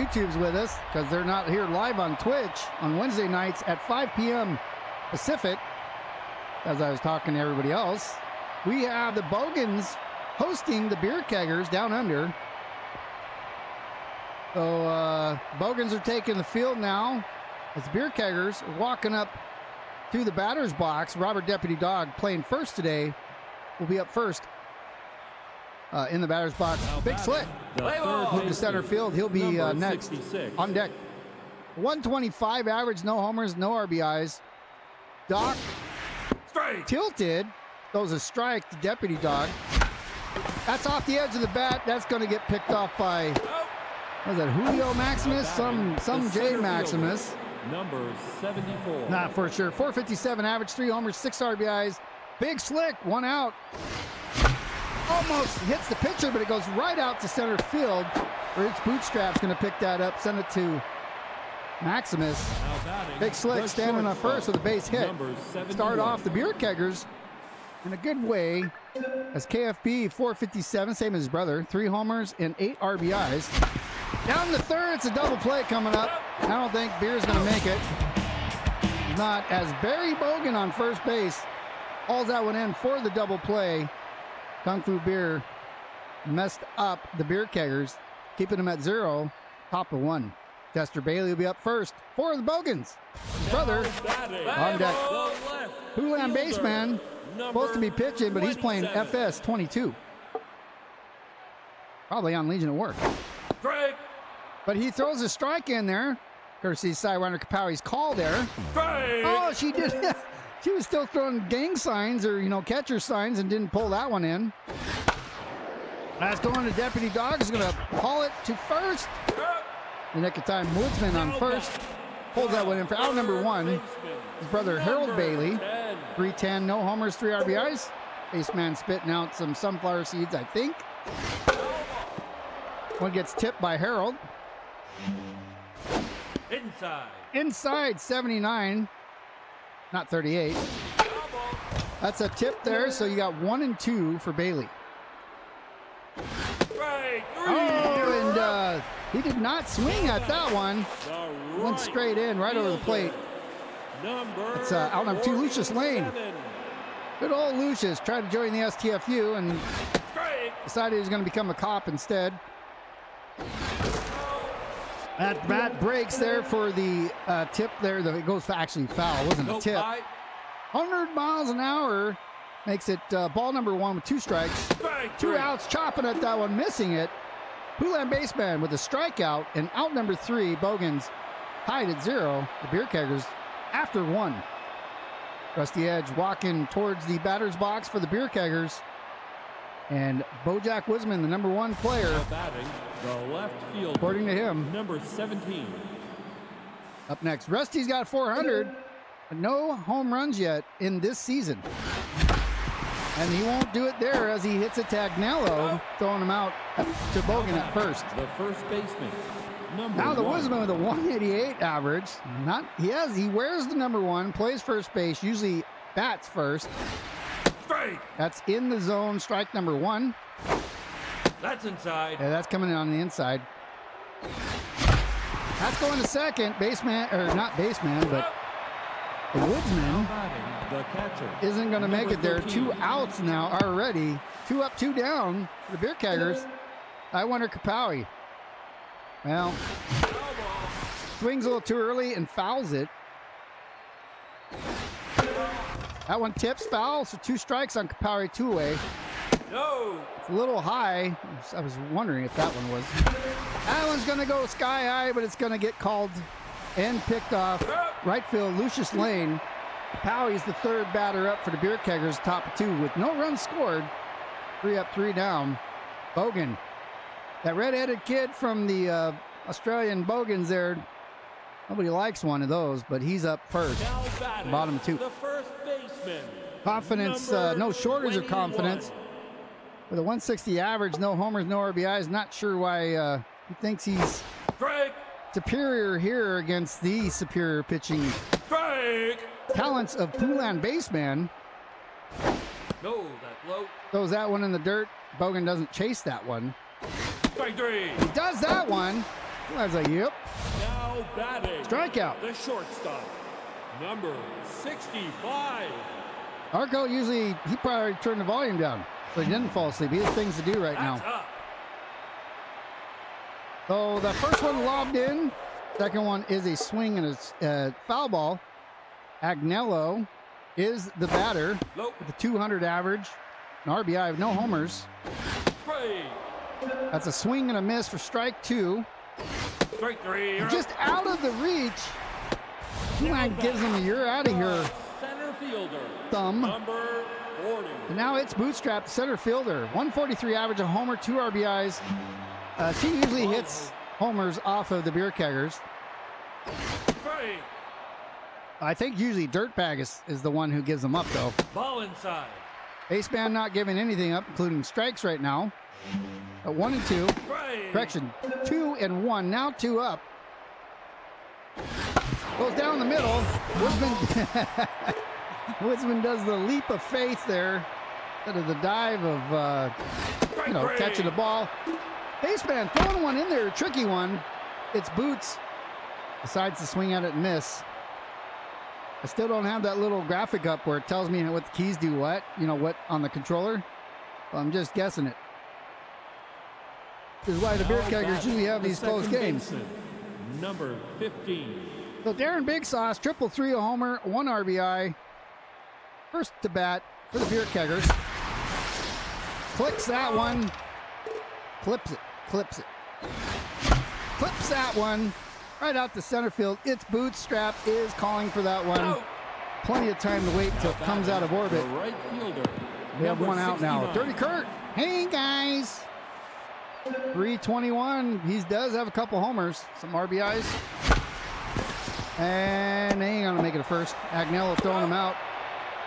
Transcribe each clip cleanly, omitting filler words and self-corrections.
YouTubes with us because they're not here live on Twitch on Wednesday nights at 5 p.m. Pacific, as I was talking to everybody else, we have the Bogans hosting the Beer Keggers down under. So Bogans are taking the field now as the Beer Keggers are walking up to the batter's box. Robert Deputy Dog playing first today will be up first in the batter's box. Big Slick moved to center field. He'll be next 66. On deck. 125 average, no homers, no RBIs. Doc tilted. Throws a strike to Deputy Dog. That's off the edge of the bat. That's going to get picked off by, what is that, Julio Maximus? Some J Maximus. Number 74. Not for sure. 457 average, 3 homers, 6 RBIs. Big Slick, 1 out. Almost hits the pitcher, but it goes right out to center field. Rich Bootstrap's going to pick that up, send it to Maximus. Big Slick standing on first with a base hit. Start off the Beer Keggers in a good way as KFB 457, same as his brother, 3 homers and 8 RBIs. Down the third, it's a double play coming up. I don't think Beer's going to make it. Not as Barry Bogan on first base hauls that one in for the double play. Kung Fu Beer messed up the Beer Keggers, keeping them at 0, top of 1. Chester Bailey will be up first for the Bogans. His brother on deck. Hoolan baseman, supposed to be pitching, but he's playing FS 22. Probably on Legion of Work. But he throws a strike in there. Courtesy Sidewinder Kapowi's call there. Oh, she did. She was still throwing gang signs or, catcher signs and didn't pull that one in. That's going to Deputy Dog. He's going to haul it to first. The nick of time, Woodsman on first. Pulls that one in for out number 1. His brother Harold Bailey. 310, no homers, 3 RBIs. Baseman spitting out some sunflower seeds, I think. One gets tipped by Harold. Inside 79. Not 38. That's a tip there, so you got 1 and 2 for Bailey. Oh, and he did not swing at that one. Went straight in, right over the plate. It's out number 2, Lucius Lane. Good old Lucius tried to join the STFU and decided he was going to become a cop instead. That bat breaks there for the tip there. It goes actually foul. It wasn't a tip. 100 miles an hour makes it ball number 1 with 2 strikes. 2 outs, chopping at that one, missing it. Hoolan baseman with a strikeout, and out number 3, Bogans tied at 0. The Beer Keggers after 1. Rusty Edge walking towards the batter's box for the Beer Keggers. And Bojack Wisman, the number 1 player, the left field, according to him. Number 17. Up next, Rusty's got 400, but no home runs yet in this season. And he won't do it there as he hits a Tagnello, throwing him out to Bogan at first. The first baseman. Now the Wisman with a 188 average. He wears the number 1, plays first base, usually bats first. That's in the zone, strike number 1. That's inside. Yeah, that's coming in on the inside. That's going to second. Baseman, or not baseman, but the Woodsman isn't going to make it there. 2 outs now already. 2 up, 2 down for the Beer Keggers. I wonder Kapowi. Well, swings a little too early and fouls it. That one tips, foul, so 2 strikes on Kapowi, 2 away. No. It's a little high. I was wondering if that one was. That one's going to go sky high, but it's going to get called and picked off. Right field, Lucius Lane. Kapowi's the 3rd batter up for the Beer Keggers, top of 2 with no runs scored. 3 up, 3 down. Bogan. That red-headed kid from the Australian Bogans there. Nobody likes one of those, but he's up first. Bottom 2. The first baseman. Confidence, no shortage of confidence. With a 160 average, no homers, no RBIs. Not sure why he thinks he's superior here against the superior pitching talents of Hoolan baseman. No, that's low. Throws that one in the dirt. Bogan doesn't chase that one. Strike 3. He does that one. I was like, yep. Now batting. Strikeout. The shortstop, number 65. Arco usually, he probably turned the volume down so he didn't fall asleep. He has things to do right That's now. up. So the first one lobbed in. Second one is a swing and a foul ball. Agnello is the batter Low. with a 200 average, an RBI with no homers. Strike. That's a swing and a miss for strike two. Strike three. You're Just out of the reach. Huang gives him a "you're out of here" Center fielder, thumb. number 40. And now it's bootstrapped center fielder. 143 average, a homer, 2 RBIs. She usually hits homers off of the Beer Keggers. Strike. I think usually Dirtbag is the one who gives them up, though. Ball inside. Baseman not giving anything up, including strikes right now. 1 and 2. Strike. Correction, 2 and 1. Now 2 up. Goes down the middle. Woodsman does the leap of faith there instead of the dive of catching the ball. Baseman throwing one in there, a tricky one. It's Boots. Decides to swing at it and miss. I still don't have that little graphic up where it tells me what the keys do what on the controller. Well, I'm just guessing it. This is why the Beer Keggers usually have these close games. Number 15. So Darren Big Sauce, 333, a homer, 1 RBI. First to bat for the Beer Keggers. Clicks that one. Clips it. Clips that one. Right out to center field. It's Bootstrap is calling for that one. Out. Plenty of time to wait till it comes out of orbit. The right fielder. We have one out now. 69. Dirty Kurt. Hey, guys. 321. He does have a couple homers. Some RBIs. And they ain't going to make it a first. Agnello throwing him out.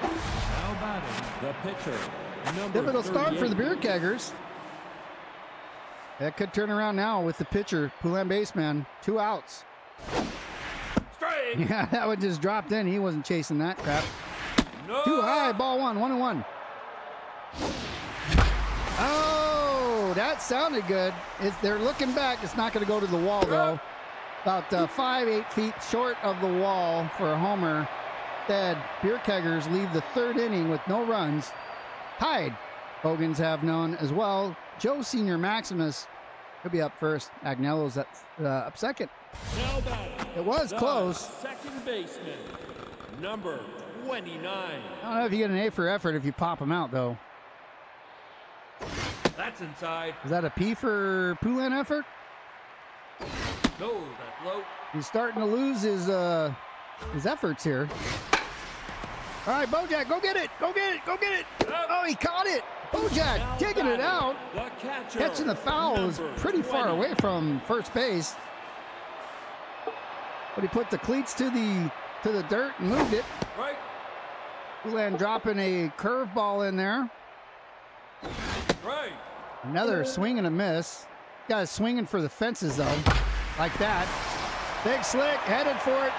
Now batting, the pitcher. Number Difficult start for the 38. Beer Keggers. That could turn around now with the pitcher, Poulan Baseman. 2 outs. Strike. Yeah, that one just dropped in. He wasn't chasing that crap. No. Too high, ball 1, 1-1. Oh, that sounded good. They're looking back. It's not going to go to the wall, though. About 5-8 feet short of the wall for a homer. Instead, Beer Keggers leave the 3rd inning with no runs. Tied. Bogans have known as well. Joe Senior Maximus could be up first. Agnello's up second. Now batting. It was the close. Second baseman. Number 29. I don't know if you get an A for effort if you pop him out, though. That's inside. Is that a P for Poulan effort? No, that's low. He's starting to lose his efforts here. All right, Bojack, go get it. Go get it. Go get it. Oh, he caught it. Bojack Now taking it batting, out. The catcher. Catching the foul is number pretty far 20. away from first base. But he put the cleats to the dirt and moved it. Right. Poulan dropping a curveball in there. Right. Another swing and a miss. Guy's swinging for the fences, though. Like that. Big Slick, headed for it.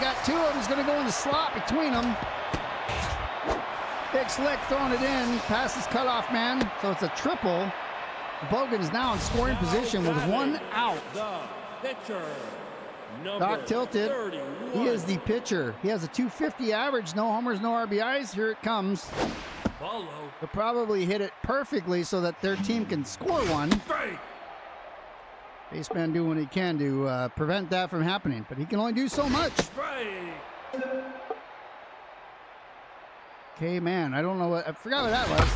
Got 2 of them. He's going to go in the slot between them. Big Slick throwing it in. Passes cutoff man. So it's a triple. Bogans now in scoring position with 1 out. The pitcher. Number Doc tilted. 31. He is the pitcher. He has a 250 average. No homers, no RBIs. Here it comes. Ball low. They'll probably hit it perfectly so that their team can score one. Strike. Baseman doing what he can to prevent that from happening, but he can only do so much. Strike. Okay, man, I don't know I forgot what that was.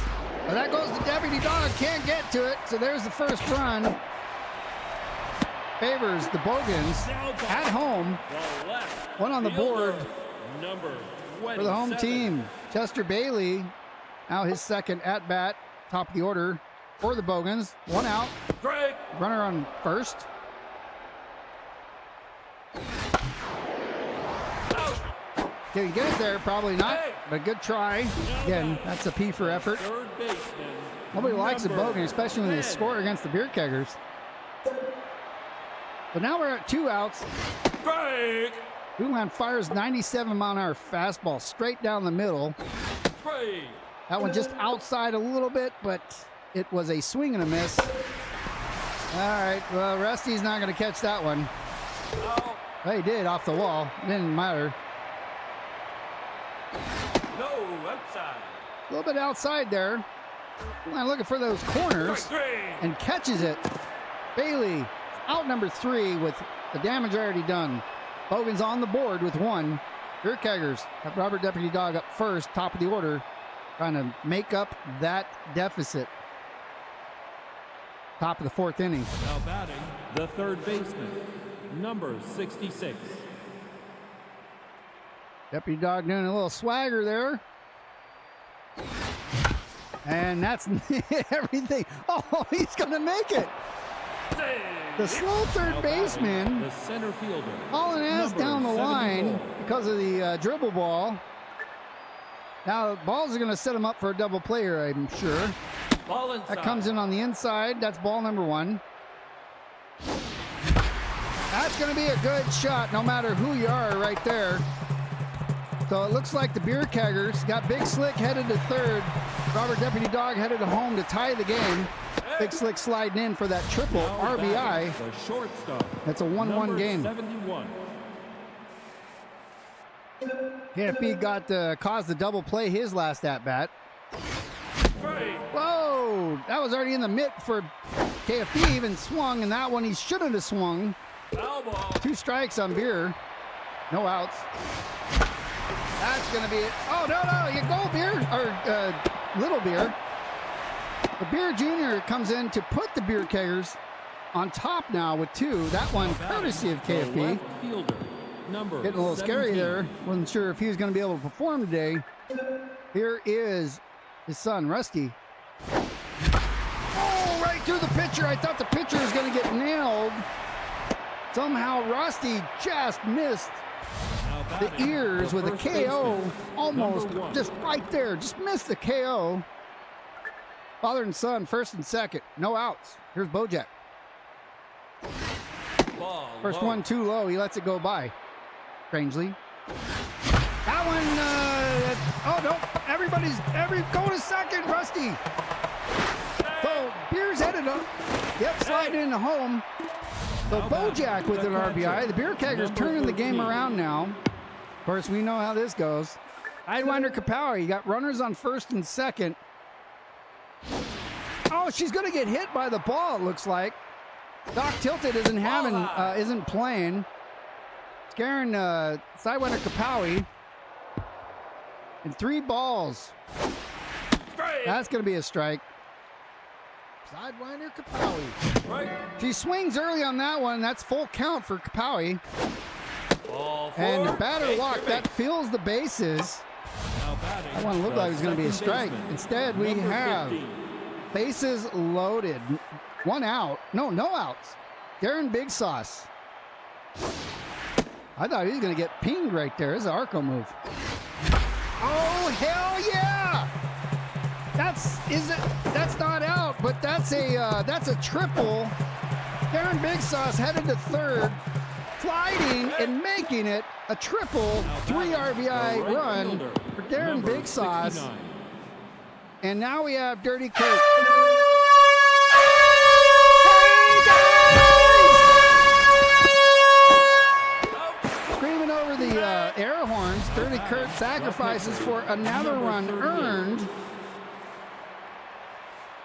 But that goes to Deputy Dog, can't get to it, so there's the first run. Favors the Bogans at home. The left. One on the board fielder, Number 27. for the home team. Chester Bailey, now his second at bat, top of the order for the Bogans. 1 out. Strike. Runner on first. Out. Can he get it there? Probably not, but good try. Again, that's a P for effort. Third baseman. Nobody likes a number Bogan, especially when they 10. score against the Beer Keggers. But now we're at 2 outs. Strike. Poulan fires 97-mile-an-hour fastball straight down the middle. Strike. That one just outside a little bit, but it was a swing and a miss. All right, well, Rusty's not going to catch that one. Out. Well, he did off the wall. Didn't matter. No, outside. A little bit outside there. I'm looking for those corners Strike 3. and catches it. Bailey out number 3 with the damage already done. Bogans on the board with 1. Beer Keggers have Robert Deputy Dog up first, top of the order, trying to make up that deficit. Top of the 4th inning. Now batting, the third baseman, number 66. Deputy Dog doing a little swagger there. And that's everything. Oh, he's going to make it. Save. The slow third Now baseman batting, the center fielder, hauling ass number down the 74. line because of the dribble ball. Now, balls are going to set him up for a double play here, I'm sure. Ball inside. That comes in on the inside. That's ball number 1. That's going to be a good shot no matter who you are right there. So it looks like the Beer Keggers got Big Slick headed to third. Robert Deputy Dog headed to home to tie the game. Big Slick sliding in for that triple Now RBI. batting, the shortstop. That's a 1-1 number game. 71. KFB got caused the double play his last at-bat. Strike. Whoa! That was already in the mitt for KFB. Even swung, and that one he shouldn't have swung. Foul ball. 2 strikes on Beer. No outs. That's going to be it. Oh, no. You go, Beer. Or Little Beer. The Beer Jr. comes in to put the Beer Keggers on top now with 2. That one courtesy of The KFB. left fielder, number Getting a little scary 17. there. Wasn't sure if he was going to be able to perform today. Here is his son, Rusty. Oh, right through the pitcher. I thought the pitcher was going to get nailed. Somehow Rusty just missed Now the batting, ears the with a first KO. baseman, Almost number 1. just right there. Just missed the KO. Father and son, first and second. No outs. Here's Bojack. Ball First low. one too low. He lets it go by. Strangely. That one, oh no, go to second, Rusty. So Beer's headed up. Yep, sliding into home. So How about Bojack with the an RBI. catcher, The Beer Kegger's number turning the game 13. around now. Of course, we know how this goes. Sidewinder Kapower, you got runners on first and second. Oh, she's going to get hit by the ball, it looks like. Doc Tilted isn't playing. Scaring Sidewinder Kapower. And 3 balls. Strike. That's going to be a strike. Sidewinder Kapower. Right. She swings early on that one. That's full count for Kapower. Ball And the 4. batter Take walk, your that base. fills the bases. Now batting, That one looked the like it was going to be a second strike. baseman, Instead, we number have 15. bases loaded. 1 out. No outs. Darren Big Sauce. I thought he was going to get pinged right there. It's an Arco move. Oh, hell yeah! That's not out, but that's a triple. Darren Big Sauce headed to third, sliding and making it a triple, Now 3 batting, RBI the right run fielder, for Darren number Big Sauce. 69. And now we have Dirty Kurt. Screaming over the air horns, Dirty Kurt sacrifices for another run earned.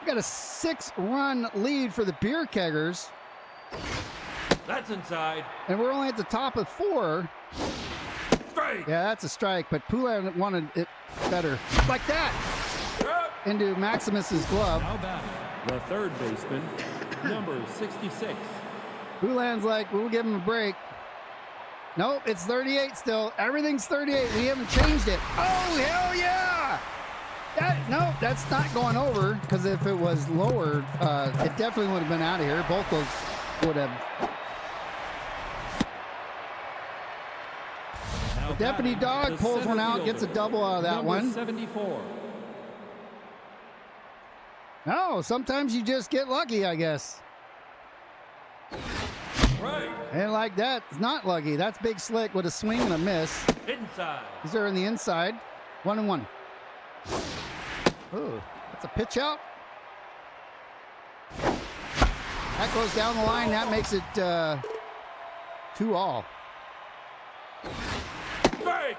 We got a 6-run lead for the Beer Keggers, That's inside. and we're only at the top of 4. Strike. Yeah, that's a strike, but Poulan wanted it better. Like that, Strike. into Maximus's glove. Now batting, the third baseman, number 66. Poulan's like, we'll give him a break. Nope, it's 38 still. Everything's 38. We haven't changed it. Oh, hell yeah! No, that's not going over, because if it was lower, it definitely would have been out of here. Both those would have. Now Deputy batting, Dog the pulls center one out, gets a fielder, double out of that number one. 74. No, sometimes you just get lucky, I guess. Right. And like that, it's not lucky. That's Big Slick with a swing and a miss. Inside. These are in the inside. 1-1. Ooh, that's a pitch out. That goes down the line. That makes it 2-all. Whoa!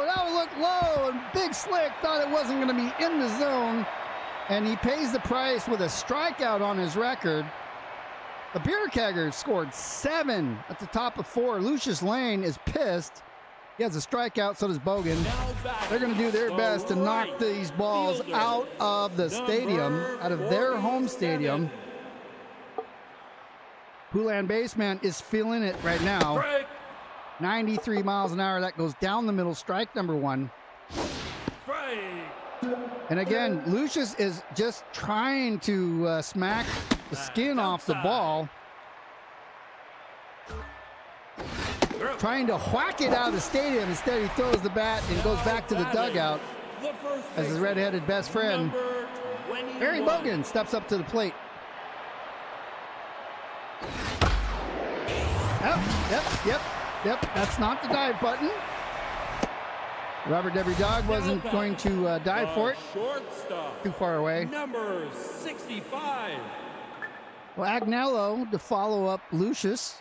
That looked low, and Big Slick thought it wasn't going to be in the zone, and he pays the price with a strikeout on his record. The Beer Kegger scored 7 at the top of 4. Lucius Lane is pissed. He has a strikeout, so does Bogan. They're going to do their best to knock these balls out of the stadium, out of their home stadium. Poulan baseman is feeling it right now. 93 miles an hour. That goes down the middle. Strike number 1. And again, Lucius is just trying to smack the skin off the ball. Trying to whack it out of the stadium. Instead, he throws the bat and goes back to the dugout as his red-headed best friend. Barry Bogan steps up to the plate. Yep. That's not the dive button. Robert Devery Dog wasn't going to dive for it. Too far away. Number 65. Well, Agnello to follow up Lucius.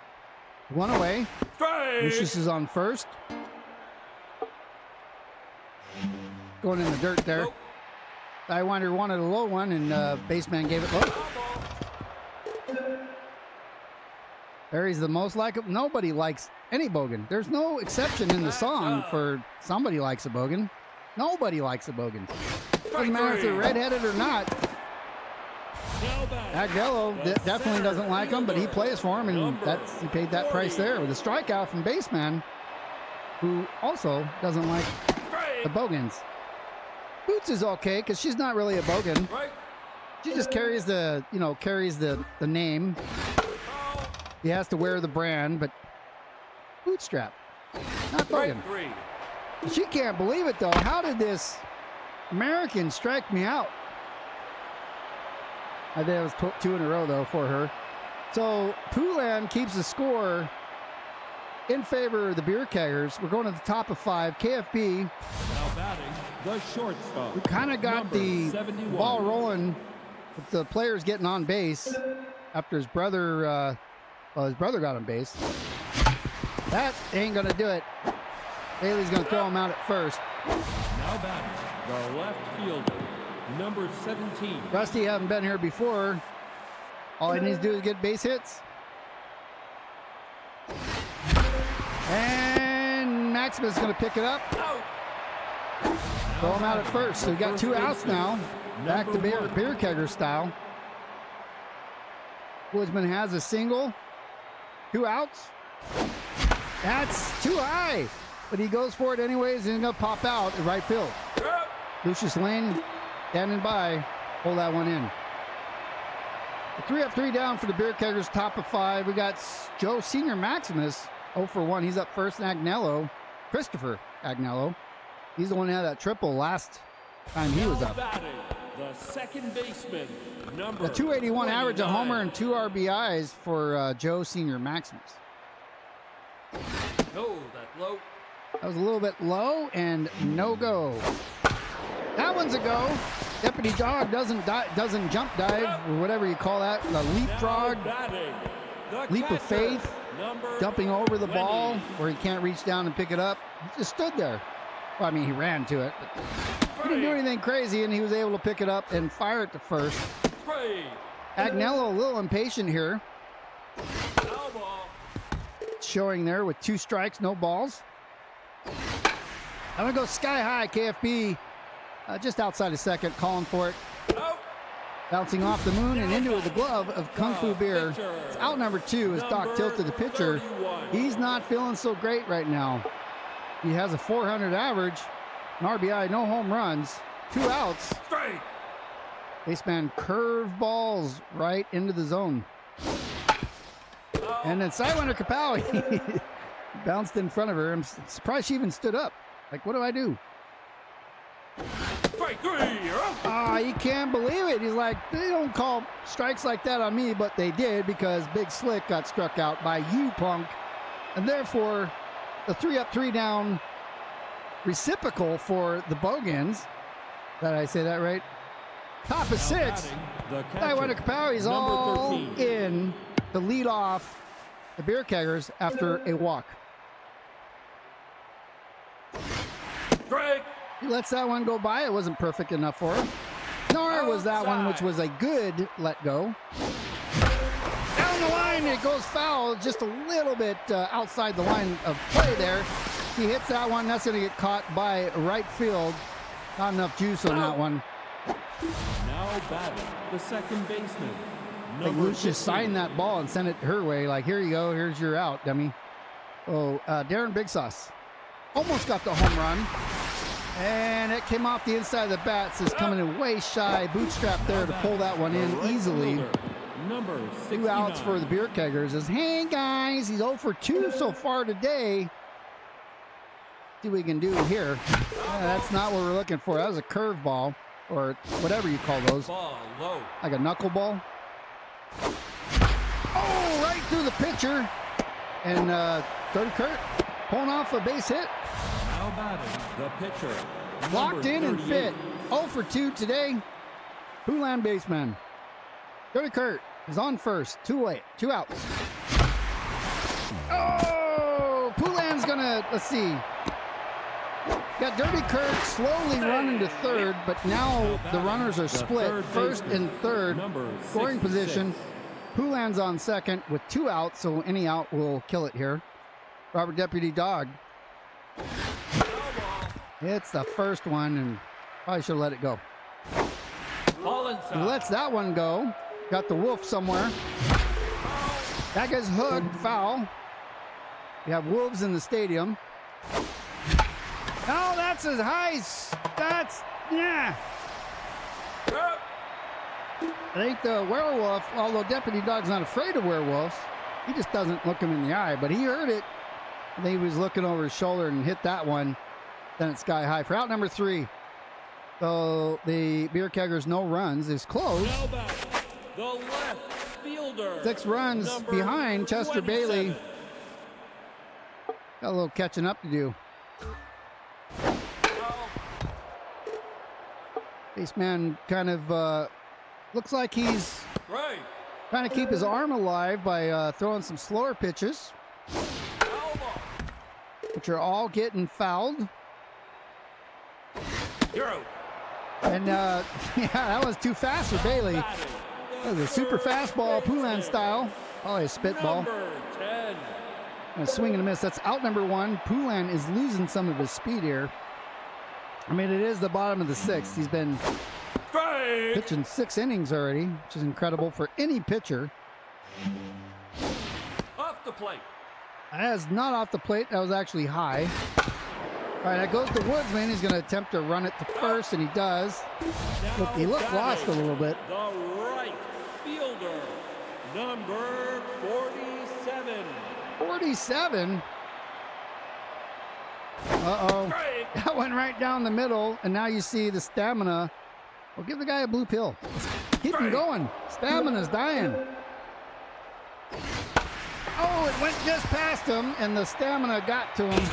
1 away. Lucius is on first. Going in the dirt there. Sidewinder wanted a low one, and baseman gave it low. Barry's the most likable. Nobody likes any Bogan. There's no exception in the song for somebody likes a Bogan. Nobody likes a Bogan. Doesn't matter if they're redheaded or not. Agnello definitely doesn't like him, but he plays for him, and he paid that price there with a strikeout from baseman, who also doesn't like the Bogans. Boots is okay because she's not really a Bogan. She just carries the name. He has to wear the brand, but bootstrap, not Bogan. She can't believe it though. How did this American strike me out? I think it was 2 in a row, though, for her. So Poulan keeps the score in favor of the Beer Keggers. We're going to the top of 5. KFB. Now batting, the shortstop. We kind of got the 71. ball rolling with the players getting on base after his brother got on base. That ain't going to do it. Bailey's going to throw him out at first. Now batting, the left fielder. Number 17. Rusty haven't been here before. All he needs to do is get base hits. And Maximus is going to pick it up. Throw him out at first. So we got 2 outs now. Back to Beer Kegger style. Woodsman has a single. 2 outs. That's too high. But he goes for it anyways, and he's going to pop out in right field. Lucius Lane standing by, hold that one in. 3 up, 3 down for the Beer Keggers, top of 5. We got Joe Senior Maximus, 0 for 1. He's up first, and Agnello, Christopher Agnello. He's the one who had that triple last time he was up. The second baseman, number A 281 average, a 29. homer, and 2 RBIs for Joe Senior Maximus. Oh, that low. That was a little bit low, and no go. That one's a go. Deputy Dog doesn't jump dive, or whatever you call that. The leapfrog, leap of faith, jumping over the ball where he can't reach down and pick it up. He just stood there. Well, I mean, he ran to it, but he didn't do anything crazy, and he was able to pick it up and fire it to first. Agnello a little impatient here. Showing there with 2 strikes, no balls. I'm going to go sky high, KFB. Just outside of second, calling for it. Bouncing off the moon and into the glove of Kung Fu Beer. It's out number 2 as Doc Tilted, the pitcher. He's not feeling so great right now. He has a 400 average, an RBI, no home runs, 2 outs. Baseman curve balls right into the zone. And then Sidewinder Kapow bounced in front of her. I'm surprised she even stood up. Like, what do I do? You can't believe it. He's like, they don't call strikes like that on me, but they did because Big Slick got struck out by you, punk. And therefore, the 3 up, 3 down reciprocal for the Bogans. Did I say that right? Top of 6. Taiwan Kapow is all 13. in to lead off the Beer Keggers after a walk. Strike. He lets that one go by. It wasn't perfect enough for him. Nor was that one, which was a good let go. Down the line, it goes foul, just a little bit outside the line of play there. He hits that one. That's going to get caught by right field. Not enough juice on that one. Now batting the second baseman. Like Lucius signed that ball and sent it her way. Like, here you go. Here's your out, dummy. Oh, Darren Big Sauce almost got the home run. And it came off the inside of the bat. So it's coming in way shy. Bootstrap there to pull that one in easily. Number 2 outs for the Beer Keggers. Is, hey, guys, he's 0 for 2 so far today. See what we can do here. That's not what we're looking for. That was a curveball, or whatever you call those. Ball low. Like a knuckleball. Oh, right through the pitcher. And Cody Kurt pulling off a base hit. Now batting the pitcher. Locked in and fit. 0 for 2 today. Poulan baseman. Cody Kurt is on first. 2 outs. Oh, Poulan's gonna, let's see. Got Dirty Kurt slowly running to third, but now the runners are split. First and third scoring position. Poulan's on second with 2 outs, so any out will kill it here. Robert Deputy Dog. It's the first one, and probably should have let it go. He lets that one go. Got the wolf somewhere. That guy's hooked, foul. We have wolves in the stadium. No, that's as high. That's, yeah. I think the werewolf, although Deputy Dog's not afraid of werewolves, he just doesn't look him in the eye, but he heard it. I think he was looking over his shoulder and hit that one. Then it's sky high for out number 3. So the Beer Keggers no runs is closed. The left fielder. 6 runs behind Chester 27. Bailey. Got a little catching up to do. Baseman kind of looks like he's trying to keep his arm alive by throwing some slower pitches, which are all getting fouled. And yeah, that was too fast for Bailey. That was a super fastball, Poulan style. Probably a spitball. A swing and a miss. That's out number 1. Poulan is losing some of his speed here. I mean, it is the bottom of the 6th. He's been pitching 6 innings already, which is incredible for any pitcher. Off the plate. That is not off the plate. That was actually high. All right, that goes to Woodsman. He's going to attempt to run it to first, and he does. Look, he looked lost a little bit. The right fielder, number 47. 47. Uh-oh. That went right down the middle, and now you see the stamina. Well, give the guy a blue pill. Keep him going. Stamina's dying. Oh, it went just past him, and the stamina got to him.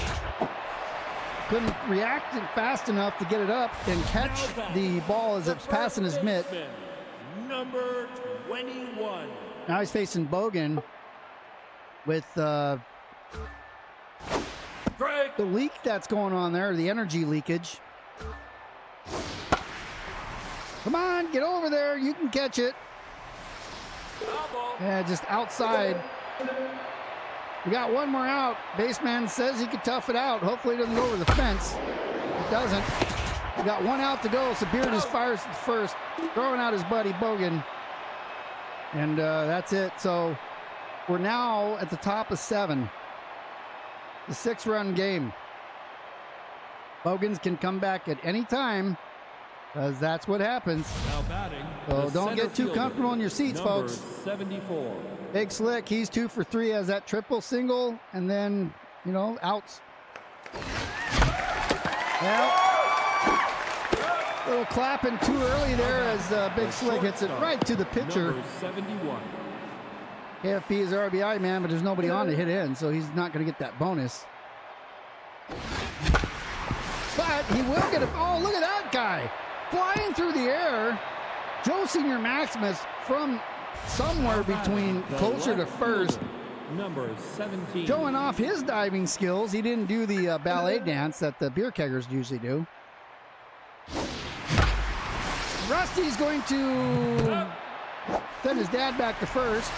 Couldn't react fast enough to get it up and catch the ball as it's passing his mitt. Number 21. Now he's facing Bogan with the leak that's going on there, the energy leakage. Come on, get over there. You can catch it. Yeah, just outside. We got 1 more out. Baseman says he could tough it out. Hopefully it doesn't go over the fence. It doesn't. We got 1 out to go. So Beard just fires first, throwing out his buddy Bogan. And that's it. So we're now at the top of 7. The 6-run game. Bogans can come back at any time, because that's what happens. Now batting, so don't get too comfortable in your seats, folks. 74. Big Slick, he's 2 for 3, has that triple single, and then, you know, outs. Well, a little clapping too early there as Big Slick hits it right to the pitcher. Number 71. KFP is RBI man, but there's nobody on to hit in, so he's not going to get that bonus. But he will get a, oh, look at that guy. Flying through the air. Joe Senior Maximus from somewhere between closer to first, number 17. showing off his diving skills. He didn't do the ballet dance that the beer keggers usually do. Rusty's going to send his dad back to first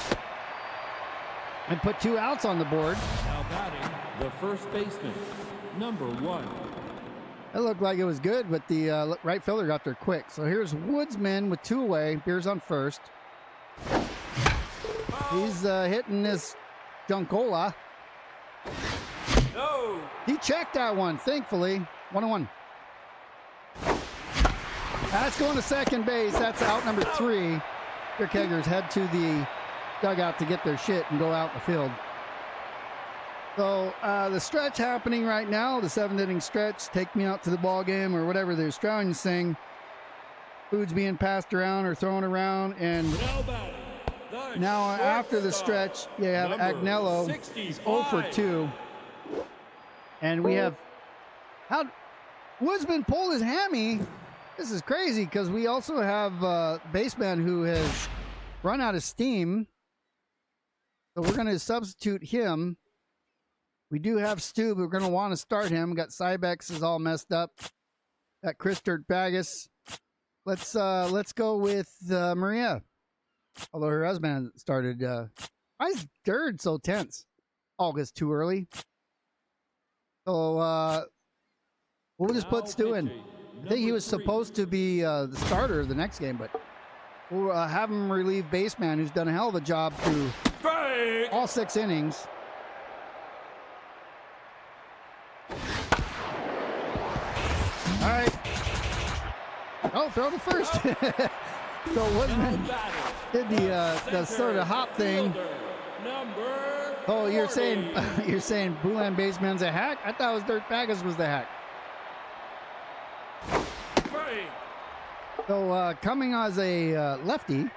and put 2 outs on the board. Now batting, the first baseman, number 1. It looked like it was good, but the right fielder got there quick. So here's Woodsman with 2 away. Beer's on first. He's hitting this Juncola. No. He checked that one, thankfully. 1-1. That's going to second base. That's out number 3. Beer Keggers head to the dugout to get their shit and go out in the field. So the stretch happening right now, the 7th inning stretch, take me out to the ball game or whatever they're trying to sing. Food's being passed around or thrown around, and now after the stretch, you have Agnello. He's 0 for 2. And we have Woodsman pulled his hammy. This is crazy because we also have a baseman who has run out of steam. So we're going to substitute him. We do have Stu, but we're going to want to start him. Got Cybex is all messed up. Got Chris Dirtbagus. Let's go with Maria. Although her husband started. Why is Dird so tense? August too early. So we'll just put Stu in. I think he was supposed to be the starter of the next game, but we'll have him relieve baseman, who's done a hell of a job through all 6 innings. All right. Oh, throw to first. So Woodman did the sort of hop thing. Oh, you're saying Boolan baseman's a hack? I thought it was Dirtbagus was the hack. So coming as a lefty,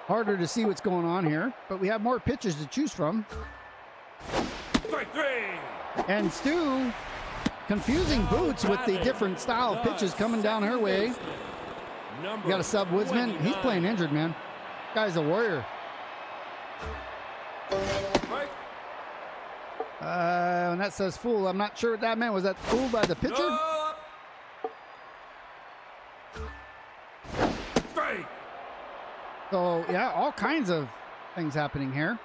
harder to see what's going on here, but we have more pitches to choose from. And Stu confusing Boots with the different style of pitches coming down her way. You got a sub Woodsman. He's playing injured, man. Guy's a warrior. And that says fool. I'm not sure what that meant. Was that fooled by the pitcher? So, yeah, all kinds of things happening here.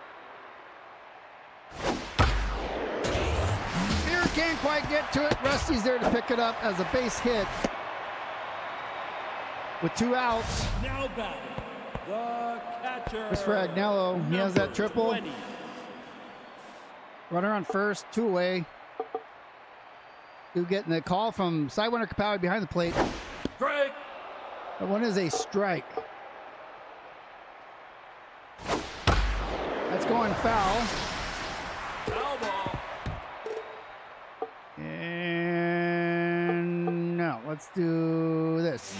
Beer can't quite get to it. Rusty's there to pick it up as a base hit with 2 outs. Now batting, the catcher. This for Agnello. He has that triple. 20. Runner on first, 2 away. Stu getting the call from Sidewinder Kapow behind the plate. Strike. That one is a strike. That's going foul. Foul ball. And no, let's do this.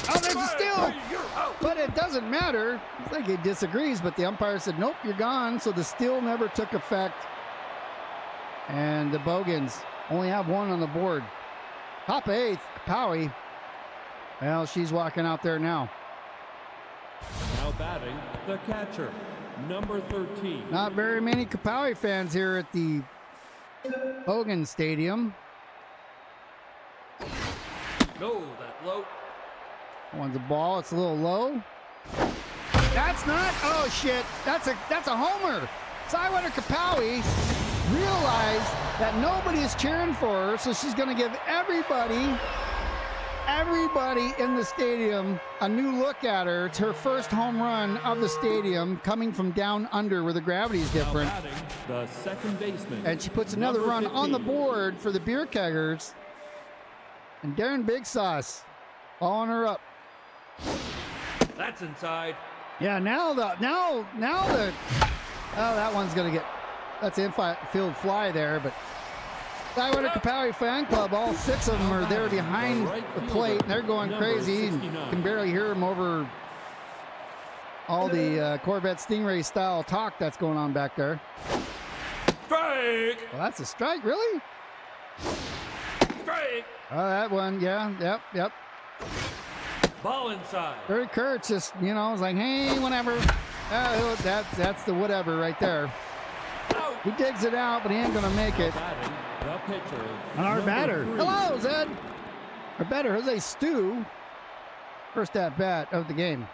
Oh, there's a steal! But it doesn't matter. I think he disagrees, but the umpire said, nope, you're gone. So the steal never took effect. And the Bogans only have 1 on the board. Top 8th, Kapowie. Well, she's walking out there now. Now batting, the catcher, number 13. Not very many Kapowie fans here at the Bogans Stadium. No, that low. One's a ball. It's a little low. That's not. Oh shit! That's a homer. Sidewinder Kapowie realized that nobody is cheering for her, so she's going to give everybody in the stadium a new look at her. It's her first home run of the stadium, coming from down under where the gravity is different. Now batting, the second baseman. And she puts another number run 15. on the board for the Beer Keggers. And Darren Big Sauce following her up. That's inside. Yeah, now the oh, that one's gonna get, that's an infield fly there, but Sidewinder Kapowie fan club, all 6 of them are there behind the plate, and they're going crazy. And you can barely hear them over all the Corvette Stingray style talk that's going on back there. Strike. Well, that's a strike, really? Strike. Oh, that one, yeah, yep. Ball inside. Barry Kurtz just, was like, hey, whatever. That's the whatever right there. Out. He digs it out, but he ain't going to make it. Batting, the pitcher. And our batter. 3. Hello, Zed. Our batter, Jose Stu. First at bat of the game.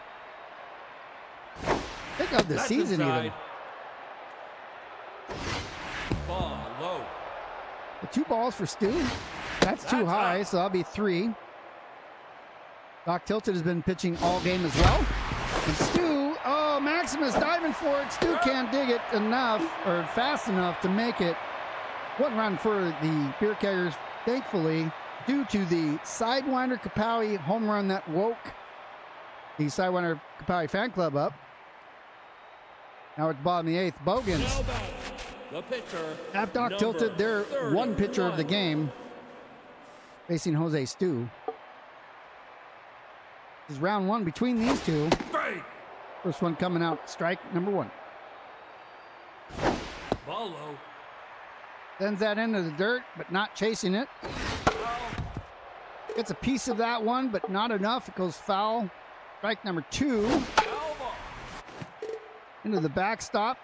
I think of the That's season inside. even. Ball low. The 2 balls for Stu. That's too high, so that'll be 3. Doc Tilted has been pitching all game as well. And Stu, Maximus diving for it. Stu can't dig it enough or fast enough to make it. 1 run for the Beer Keggers, thankfully, due to the Sidewinder Kapowie home run that woke the Sidewinder Kapowie fan club up. Now at the bottom of the 8th, Bogans. Now batting, the pitcher. At Doc Tilted, their 1 pitcher of the game, facing Jose Stu. This is round 1 between these 2. Strike. First one coming out, strike number 1. Ball low. Sends that into the dirt, but not chasing it. Gets a piece of that one, but not enough. It goes foul. Strike number 2. Foul ball. Into the backstop.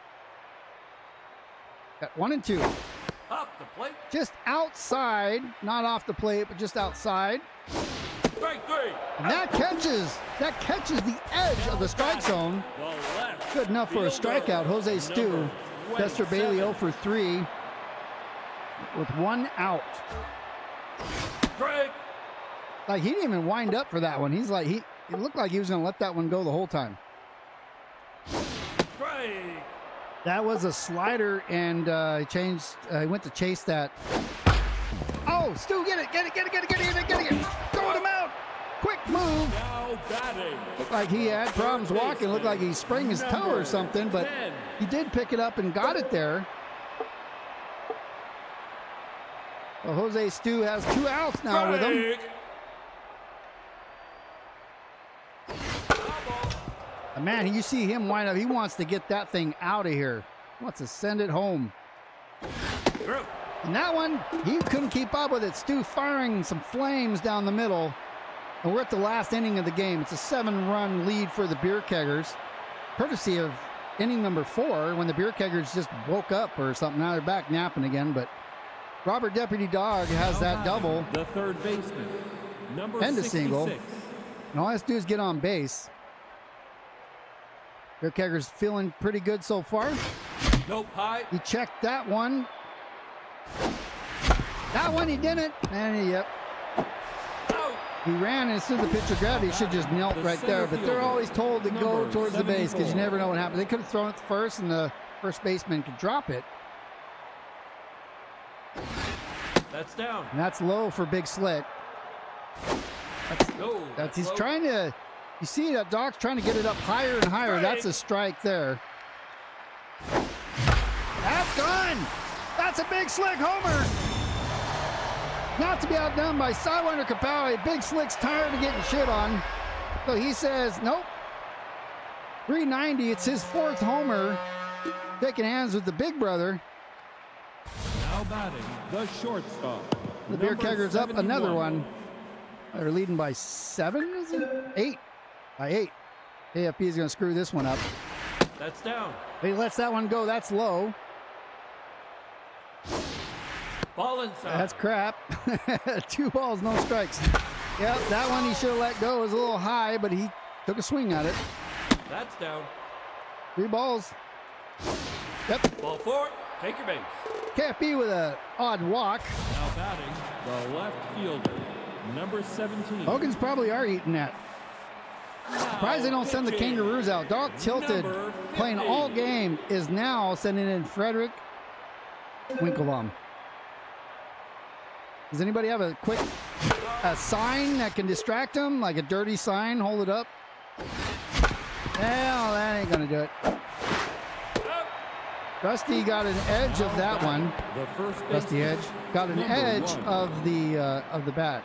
Got 1 and 2. Up the plate. Just outside, not off the plate, but just outside. Strike 3. And that catches the edge of the strike zone. The left. Good enough for a strikeout. Jose Stu. Chester Bailey 0 for 3 with 1 out. Strike. Like, he didn't even wind up for that one. He's like, it looked like he was going to let that one go the whole time. Strike. That was a slider, and he went to chase that. Oh, Stu, get it. Throwing him out. Quick move. Now batting. Looked like he had problems walking. Looked like he sprained his toe or something, but 10. he did pick it up and got it there. Well, Jose Stu has 2 outs now with him. Man, you see him wind up. He wants to get that thing out of here. He wants to send it home. And that one, he couldn't keep up with it. Stu firing some flames down the middle. And we're at the last inning of the game. It's a 7-run lead for the Beer Keggers, courtesy of inning number 4 when the Beer Keggers just woke up or something. Now they're back napping again, but Robert Deputy Dog has that double. The third baseman, number And a 66. single. And all I have to do is get on base. Beer Keggers feeling pretty good so far. Nope, high. He checked that one. That one he didn't. And yep. Out. He ran, and as soon as the pitcher grabbed it, he should just knelt right there. But they're always told to go towards the base because you never know what happens. They could have thrown it first, and the first baseman could drop it. That's down. And that's low for Big Slick. He's low. trying to. You see that Doc's trying to get it up higher and higher. That's a strike there. That's gone. That's a Big Slick homer. Not to be outdone by Sidewinder Kapowie. Big Slick's tired of getting shit on. So he says, nope. 390. It's his 4th homer. Taking hands with the big brother. Now batting, the shortstop. The Beer Kegger's up another one. They're leading by 7, is it? 8. By 8. AFP is going to screw this one up. That's down. He lets that one go. That's low. Ball inside. That's crap. 2 balls, no strikes. Yep, that one he should have let go. It was a little high, but he took a swing at it. That's down. 3 balls. Yep. Ball 4. Take your base. KFB with an odd walk. Now batting, the left fielder, number 17. Bogans probably are eating that. Surprised they don't send the Kangaroos out. Doc Tilted, playing all game, is now sending in Frederick Winklebaum. Does anybody have a quick sign that can distract him? Like a dirty sign? Hold it up. Hell, that ain't going to do it. Rusty got an edge of that one. The first Rusty Edge got an edge of the bat.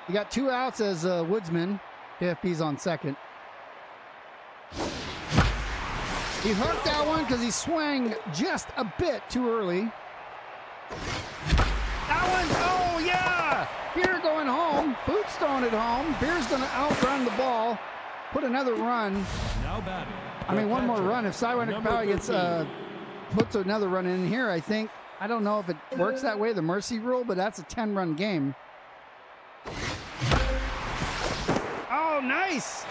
He got 2 outs as Woodsman. KFB's on second. He hooked that one because he swung just a bit too early. That one, oh yeah! Beer going home. Boots throwing it home. Beer's going to outrun the ball. Put another run. Now batting. I mean, one more run. If Sidewinder Power gets puts another run in here, I think. I don't know if it works that way, the mercy rule, but that's a 10-run game. Oh, nice.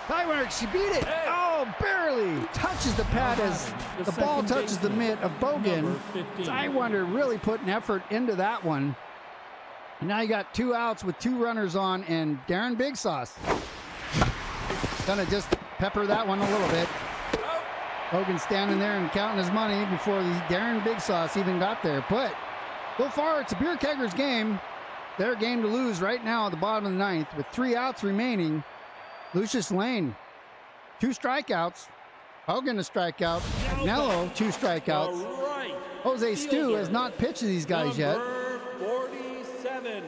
Sidewinder, she beat it. Oh, barely. Touches the pad as the ball touches the mitt of Bogan. Sidewinder really putting effort into that one. And now you got 2 outs with 2 runners on, and Darren Big Sauce gonna just pepper that one a little bit. Bogan standing there and counting his money before the Darren Big Sauce even got there. But so far, it's a Beer Kegger's game. Their game to lose right now at the bottom of the 9th with 3 outs remaining. Lucius Lane, 2 strikeouts. Bogan a strikeout. Agnello, 2 strikeouts. Right. Jose Stu has not pitched to these guys yet. Number 47.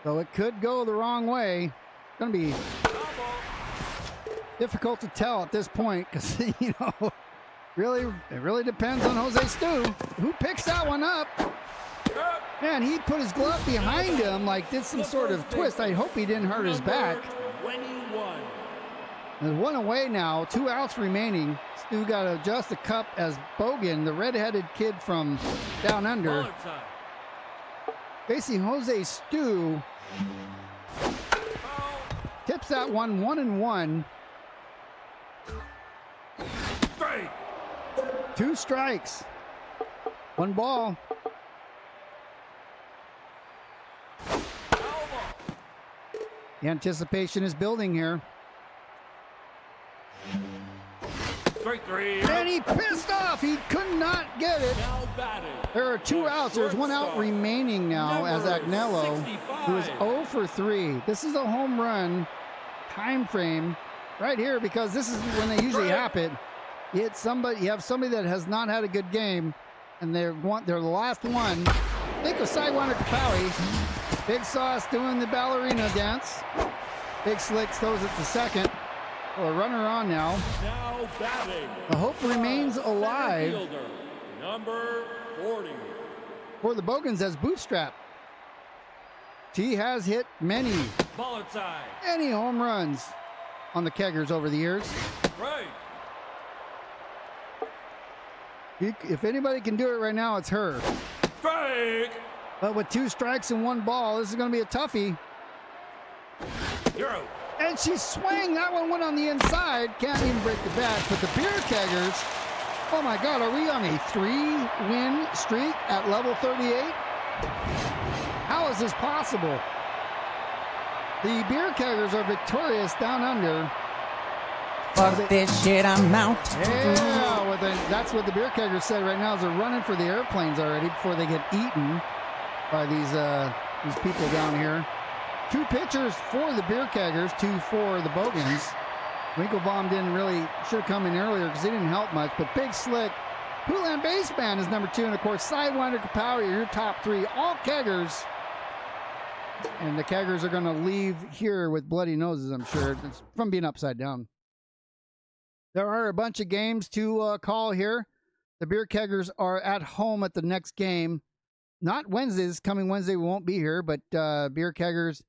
So it could go the wrong way. It's going to be difficult to tell at this point because, you know, it really depends on Jose Stu. Who picks that one up? Man, he put his glove behind him, like did some sort of twist. I hope he didn't hurt his back. 21. There's 1 away now, 2 outs remaining. Stu got to adjust the cup as Bogan, the red-headed kid from down under, facing Jose Stu. Tips that one 1-1. 2 strikes. 1 ball. The anticipation is building here. Strike 3. And he pissed off. He could not get it. Now batting. There are 2 outs. There's 1 out remaining now as Agnello, who is 0 for 3. This is a home run time frame right here because this is when they usually happen. You have somebody that has not had a good game, and they're the last one. Think of Sidewinder Kapawi. Big Sauce doing the ballerina dance. Big Slick throws it to second. Well, a runner on now. Now batting. The hope remains alive. Fielder, number 40. For the Bogans as Bootstrap. He has hit many home runs on the Keggers over the years. Right. If anybody can do it right now, it's her. Strike. But with 2 strikes and 1 ball, this is going to be a toughie. You're out. And she swung. That one went on the inside. Can't even break the bat. But the Beer Keggers, oh my God, are we on a 3-win streak at level 38? How is this possible? The Beer Keggers are victorious down under. Fuck this shit, I'm out. Yeah, that's what the Beer Keggers said right now is they're running for the airplanes already before they get eaten by these people down here. 2 pitchers for the Beer Keggers, 2 for the Bogans. Winklebaum should have come in earlier because he didn't help much. But Big Slick, Hoolan Baseman is number 2. And, of course, Sidewinder Kapowie are your top 3. All Keggers. And the Keggers are going to leave here with bloody noses, I'm sure, it's from being upside down. There are a bunch of games to call here. The Beer Keggers are at home at the next game. Not Wednesdays. Coming Wednesday, we won't be here, but Beer Keggers,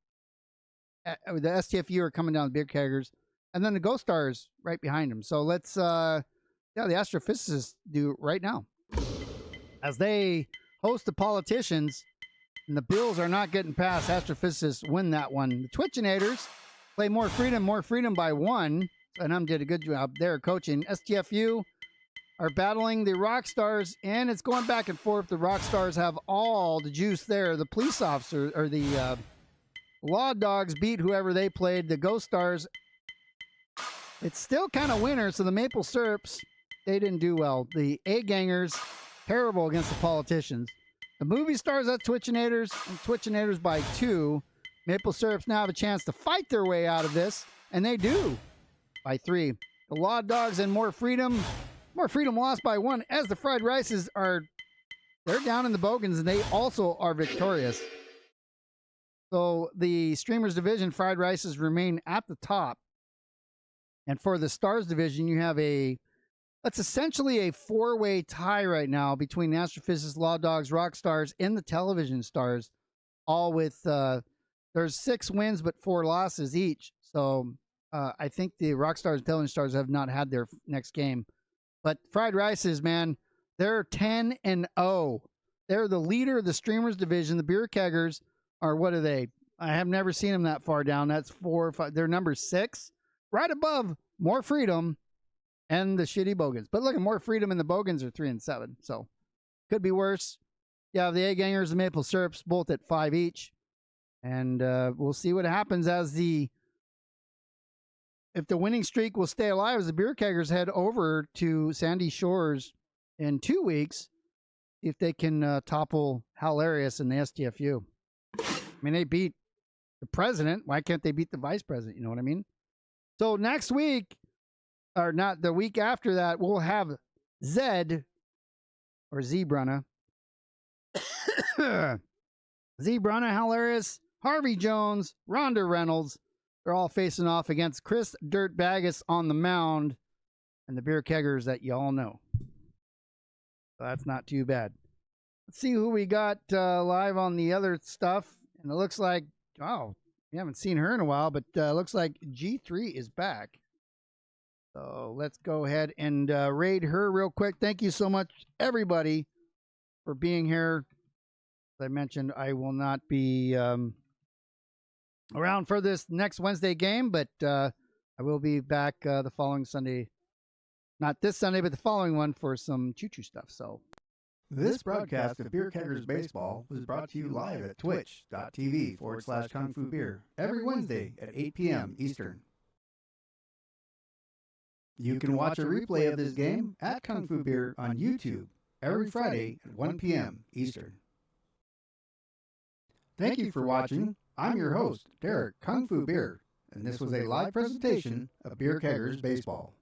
the STFU are coming down, the Beer Keggers. And then the Ghost Stars right behind them. So let's, the Astrophysicists do right now. As they host the Politicians, and the Bills are not getting past, Astrophysicists win that one. The Twitchinators play More Freedom by 1. And did a good job there coaching. STFU are battling the Rock Stars, and it's going back and forth. The Rock Stars have all the juice there. The police officers, or the Law Dogs, beat whoever they played. The Ghost Stars, it's still kind of winter, so the Maple Syrups, they didn't do well. The A-Gangers, terrible against the Politicians. The Movie Stars at Twitchinators, and Twitchinators by 2. Maple Syrups now have a chance to fight their way out of this, and they do. By 3. The Law Dogs and More Freedom lost by 1 as the Fried Rices they're down in the Bogans and they also are victorious. So the Streamers division, Fried Rices remain at the top. And for the Stars division, you have that's essentially a 4-way tie right now between Astrophysicists, Law Dogs, Rock Stars, and the Television Stars. all with there's 6 wins but 4 losses each. So I think the Rock Stars and Television Stars have not had their next game. But Fried Rices, man, they're 10-0. They're the leader of the Streamers division. The Beer Keggers are, what are they? I have never seen them that far down. That's 4 or 5. They're number 6, right above More Freedom and the shitty Bogans. But look, More Freedom and the Bogans are 3-7. So could be worse. Yeah, the Egg Hangers and Maple Syrups both at 5 each. And we'll see what happens if the winning streak will stay alive as the Beer Keggers head over to Sandy Shores in 2 weeks, if they can topple Hilarious in the STFU. I mean, they beat the president. Why can't they beat the vice president? You know what I mean? So next week, or not the week after that, we'll have Zed or Zebrunna. Zebrunna, Hilarious, Harvey Jones, Rhonda Reynolds. They're all facing off against Chris Dirt Baggis on the mound and the Beer Keggers that you all know. So that's not too bad. Let's see who we got live on the other stuff. And it looks like, oh, we haven't seen her in a while, but looks like G3 is back. So let's go ahead and raid her real quick. Thank you so much, everybody, for being here. As I mentioned, I will not be around for this next Wednesday game, but I will be back the following Sunday. Not this Sunday, but the following one for some choo-choo stuff. So this broadcast of Beer Keggers Baseball was brought to you live at twitch.tv/Kung Fu Beer every Wednesday at 8 p.m. Eastern. You can watch a replay of this game at Kung Fu Beer on YouTube every Friday at 1 p.m. Eastern. Thank you for watching. I'm your host, Derek Kung Fu Beer, and this was a live presentation of Beer Keggers Baseball.